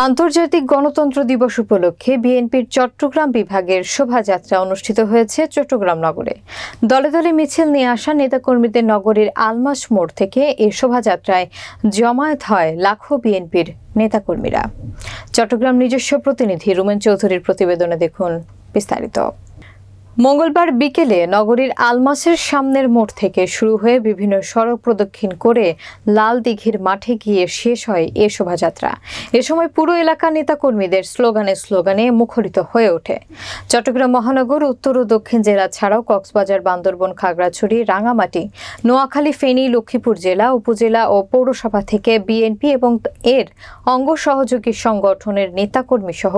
আন্তর্জাতিক গণতন্ত্র দিবস উপলক্ষে বিএনপির চট্টগ্রাম বিভাগের শোভাযাত্রা অনুষ্ঠিত হয়েছে চট্টগ্রাম নগরে। দলে দলে মিছিল নিয়ে আসা নেতাকর্মীদের নগরীর আলমাস মোড় থেকে এই শোভাযাত্রায় জমায়েত হয় লাখো বিএনপির নেতাকর্মীরা। চট্টগ্রাম নিজস্ব প্রতিনিধি রুমেন চৌধুরীর প্রতিবেদনে দেখুন বিস্তারিত। মঙ্গলবার বিকেলে নগরীর আলমাসের সামনের মোড় থেকে শুরু হয়ে বিভিন্ন সড়ক প্রদক্ষিণ করে লাল দিঘির মাঠে গিয়ে শেষ হয় এ শোভাযাত্রা। এ সময় পুরো এলাকার নেতাকর্মীদের স্লোগানে মুখরিত হয়ে ওঠে। চট্টগ্রাম মহানগর, উত্তর ও দক্ষিণ জেলা ছাড়াও কক্সবাজার, বান্দরবান, খাগড়াছড়ি, রাঙামাটি, নোয়াখালী, ফেনী, লক্ষ্মীপুর জেলা, উপজেলা ও পৌরসভা থেকে বিএনপি এবং এর অঙ্গ সহযোগী সংগঠনের নেতাকর্মী সহ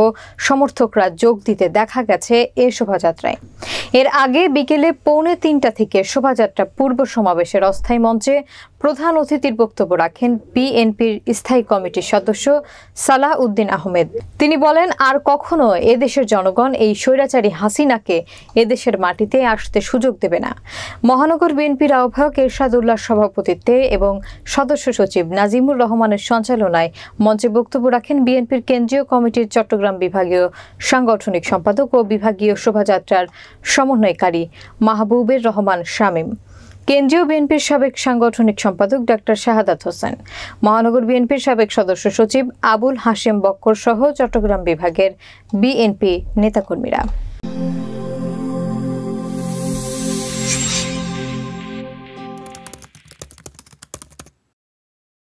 সমর্থকরা যোগ দিতে দেখা গেছে এ শোভাযাত্রায়। এর আগে বিকেলে 2:45 থেকে শোভাযাত্রা পূর্ব সমাবেশের অস্থায়ী মঞ্চে প্রধান অতিথির বক্তব্য রাখেন বিএনপির স্থায়ী কমিটির সদস্য সালাহ উদ্দিন আহমেদ। তিনি বলেন, আর কখনো এদেশের জনগণ এই স্বৈরাচারী হাসিনাকে এদেশের মাটিতে আসতে সুযোগ দেবে না। মহানগর বিএনপির আহ্বায়ক এরশাদুল্লাহর সভাপতিত্বে এবং সদস্য সচিব নাজিমুর রহমানের সঞ্চালনায় মঞ্চে বক্তব্য রাখেন বিএনপির কেন্দ্রীয় কমিটির চট্টগ্রাম বিভাগীয় সাংগঠনিক সম্পাদক ও বিভাগীয় শোভাযাত্রার সমন্বয়কারী মাহবুবের রহমান শামীম, কেন্দ্রীয় বিএনপির সাবেক সাংগঠনিক সম্পাদক ডাক্তার শাহাদাত হোসেন, মহানগর বিএনপির সাবেক সদস্য সচিব আবুল হাশেম বক্কর সহ চট্টগ্রাম বিভাগের বিএনপি নেতাকর্মীরা।